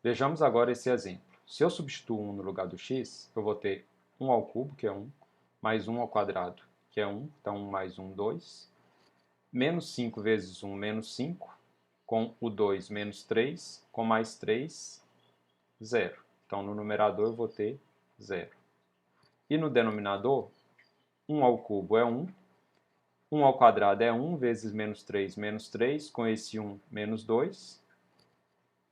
Vejamos agora esse exemplo. Se eu substituo 1 no lugar do x, eu vou ter 1 ao cubo, que é 1, mais 1 ao quadrado, que é 1, então 1 mais 1, 2, menos 5 vezes 1, menos 5, com o 2, menos 3, com mais 3, 0. Então, no numerador eu vou ter 0. E no denominador, 1 ao cubo é 1, 1 ao quadrado é 1, vezes menos 3, com esse 1, menos 2,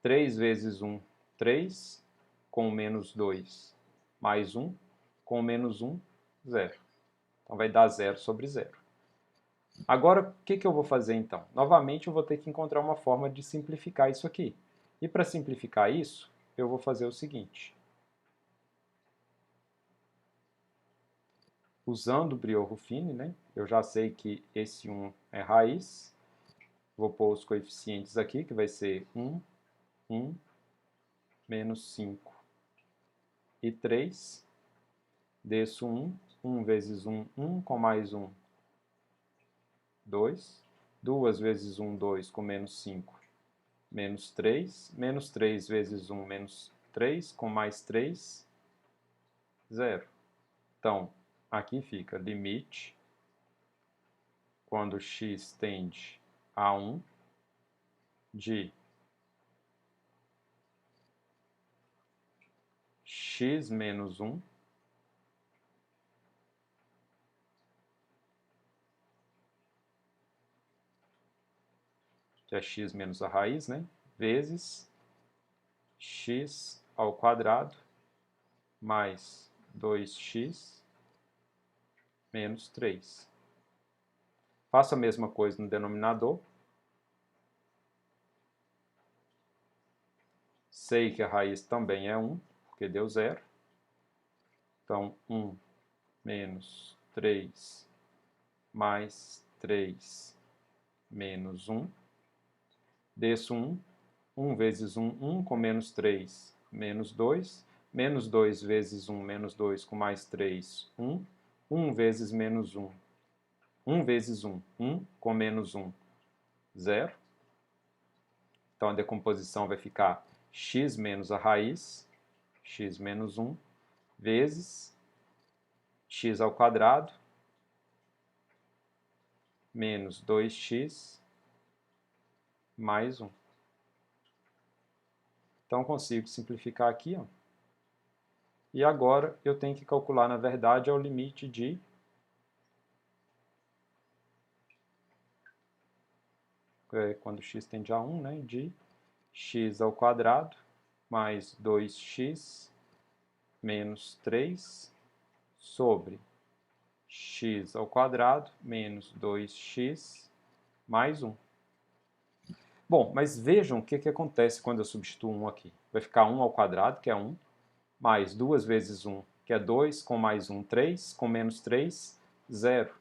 3 vezes 1, 3, com menos 2, mais 1, com menos 1, 0. Então, vai dar 0 sobre 0. Agora, o que eu vou fazer então? Novamente, eu vou ter que encontrar uma forma de simplificar isso aqui. E para simplificar isso, eu vou fazer o seguinte. Usando o Briot-Ruffini, né, eu já sei que esse 1 é raiz. Vou pôr os coeficientes aqui, que vai ser 1, 1, menos 5 e 3. Desço 1, 1 vezes 1, 1, com mais 1, 2. 2 vezes 1, 2, com menos 5, menos 3. Menos 3 vezes 1, menos 3, com mais 3, 0. Então, aqui fica limite, quando x tende a 1, de x menos 1 que é x menos a raiz, né? Vezes x ao quadrado mais 2x menos 3. Faço a mesma coisa no denominador. Sei que a raiz também é 1, porque deu 0. Então, 1 menos 3 mais 3 menos 1. Desço 1. 1 vezes 1, 1, com menos 3, menos 2. Menos 2 vezes 1, menos 2, com mais 3, 1. 1 vezes menos 1. 1 vezes 1, 1, com menos 1, 0. Então, a decomposição vai ficar x menos a raiz, x menos 1, vezes x ao quadrado, menos 2x, mais 1. Então, consigo simplificar aqui, ó. E agora eu tenho que calcular, na verdade, o limite de quando x tende a 1, né, de x ao quadrado mais 2x menos 3 sobre x ao quadrado menos 2x mais 1. Bom, mas vejam o que acontece quando eu substituo 1 aqui. Vai ficar 1 ao quadrado, que é 1, mais 2 vezes 1, que é 2, com mais 1, 3, com menos 3, 0.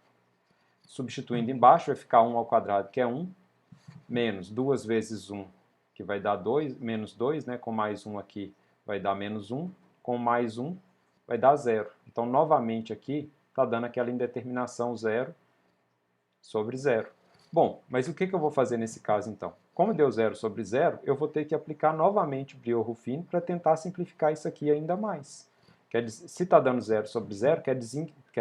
Substituindo embaixo, vai ficar 1 ao quadrado, que é 1, menos 2 vezes 1, que vai dar 2, menos 2, né, com mais 1 aqui, vai dar menos 1, com mais 1, vai dar 0. Então, novamente aqui, está dando aquela indeterminação 0 sobre 0. Bom, mas o que eu vou fazer nesse caso, então? Como deu 0 sobre 0, eu vou ter que aplicar novamente o Briot-Ruffini para tentar simplificar isso aqui ainda mais. Quer dizer, se está dando 0 sobre 0, quer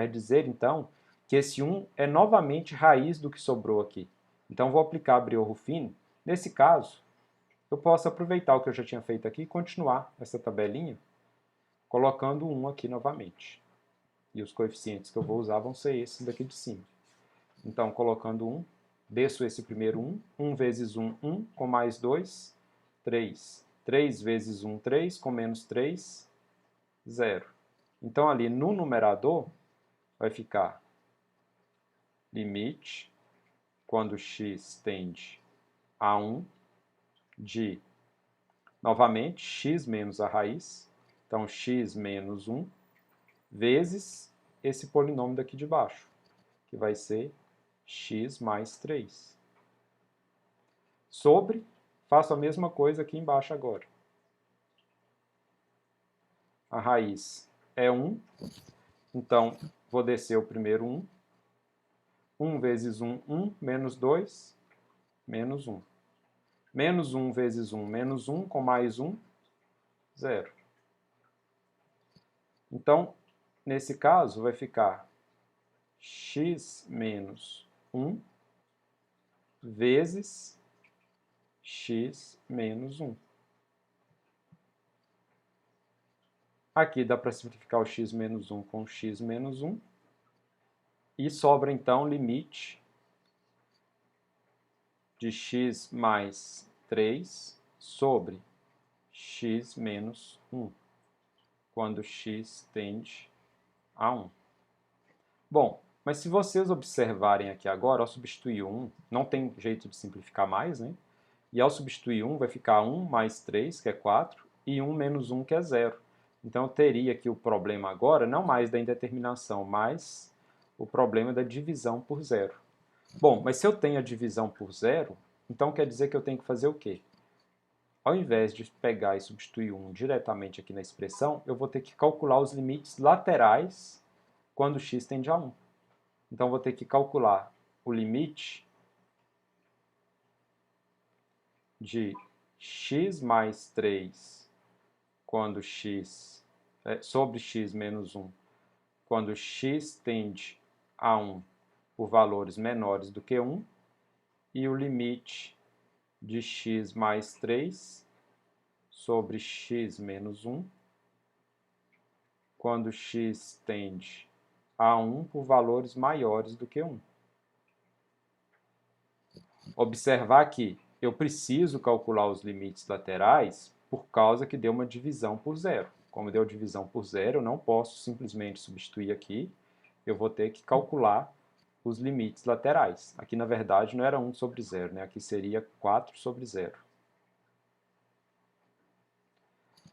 dizer, então, que esse 1 é novamente raiz do que sobrou aqui. Então, vou aplicar Briot-Ruffini. Nesse caso, eu posso aproveitar o que eu já tinha feito aqui e continuar essa tabelinha, colocando 1 aqui novamente. E os coeficientes que eu vou usar vão ser esses daqui de cima. Então, colocando 1, desço esse primeiro 1. 1 vezes 1, 1, com mais 2, 3. 3 vezes 1, 3, com menos 3, 0. Então, ali no numerador, vai ficar limite, quando x tende a 1, de, novamente, x menos a raiz. Então, x menos 1, vezes esse polinômio daqui de baixo, que vai ser x mais 3. Sobre, faço a mesma coisa aqui embaixo agora. A raiz é 1, então vou descer o primeiro 1. 1 vezes 1, 1, menos 2, menos 1. Menos 1 vezes 1, menos 1, com mais 1, 0. Então, nesse caso, vai ficar x menos 1 vezes x menos 1. Aqui dá para simplificar o x menos 1 com x menos 1. E sobra, então, limite de x mais 3 sobre x menos 1, quando x tende a 1. Bom, mas se vocês observarem aqui agora, ao substituir 1, não tem jeito de simplificar mais, né? E ao substituir 1, vai ficar 1 mais 3, que é 4, e 1 menos 1, que é 0. Então, eu teria aqui o problema agora, não mais da indeterminação, mas o problema da divisão por 0. Bom, mas se eu tenho a divisão por 0, então quer dizer que eu tenho que fazer o quê? Ao invés de pegar e substituir 1 diretamente aqui na expressão, eu vou ter que calcular os limites laterais quando x tende a 1. Então, vou ter que calcular o limite de x mais 3 quando sobre x menos 1, quando x tende a 1 por valores menores do que 1, e o limite de x mais 3 sobre x menos 1, quando x tende a 1 por valores maiores do que 1. Observar que eu preciso calcular os limites laterais por causa que deu uma divisão por 0. Como deu divisão por 0, eu não posso simplesmente substituir aqui, eu vou ter que calcular os limites laterais. Aqui, na verdade, não era 1 sobre 0, né? Aqui seria 4 sobre 0.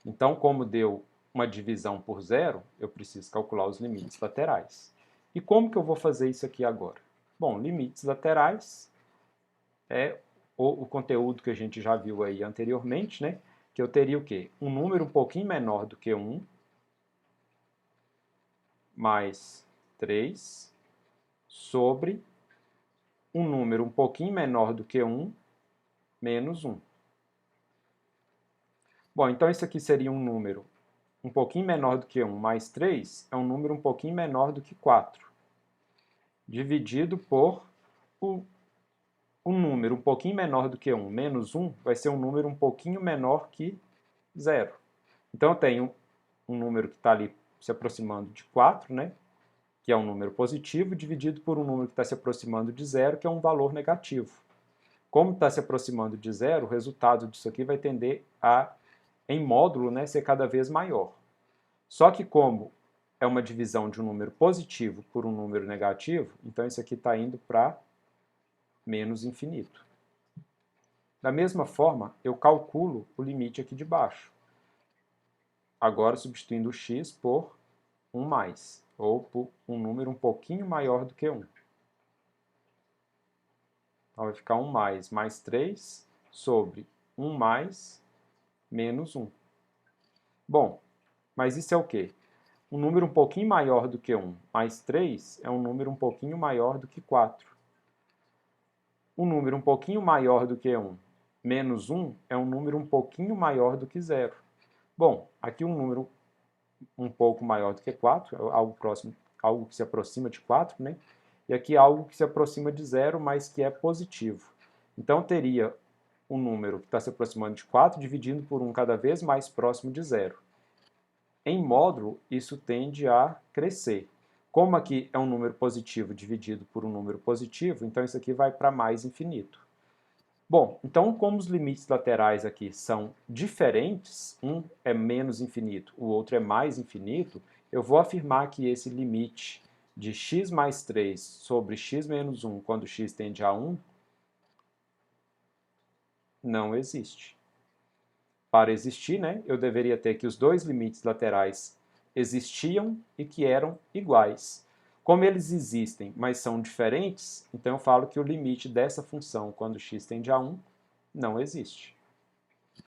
Então, como deu uma divisão por 0, eu preciso calcular os limites laterais. E como que eu vou fazer isso aqui agora? Bom, limites laterais é o conteúdo que a gente já viu aí anteriormente, né? Que eu teria o quê? Um número um pouquinho menor do que 1, mais 3, sobre um número um pouquinho menor do que 1, menos 1. Bom, então isso aqui seria um número um pouquinho menor do que 1 mais 3 é um número um pouquinho menor do que 4, dividido por um número um pouquinho menor do que 1 menos 1 vai ser um número um pouquinho menor que 0. Então, eu tenho um número que está ali se aproximando de 4, né? Que é um número positivo, dividido por um número que está se aproximando de 0, que é um valor negativo. Como está se aproximando de 0, o resultado disso aqui vai tender a, em módulo, né, ser cada vez maior. Só que como é uma divisão de um número positivo por um número negativo, então isso aqui está indo para menos infinito. Da mesma forma, eu calculo o limite aqui de baixo. Agora substituindo o x por 1 mais, ou por um número um pouquinho maior do que 1. Então vai ficar 1 mais 3 sobre 1 mais menos 1. Bom, mas isso é o quê? Um número um pouquinho maior do que 1 mais 3 é um número um pouquinho maior do que 4. Um número um pouquinho maior do que 1 menos 1 é um número um pouquinho maior do que 0. Bom, aqui um número um pouco maior do que 4, algo próximo, algo que se aproxima de 4, né? E aqui algo que se aproxima de 0, mas que é positivo. Então, teria um número que está se aproximando de 4, dividindo por um cada vez mais próximo de 0. Em módulo, isso tende a crescer. Como aqui é um número positivo dividido por um número positivo, então isso aqui vai para mais infinito. Bom, então como os limites laterais aqui são diferentes, um é menos infinito, o outro é mais infinito, eu vou afirmar que esse limite de x mais 3 sobre x menos 1 quando x tende a 1 não existe. Para existir, né, eu deveria ter que os dois limites laterais existiam e que eram iguais. Como eles existem, mas são diferentes, então eu falo que o limite dessa função quando x tende a 1 não existe.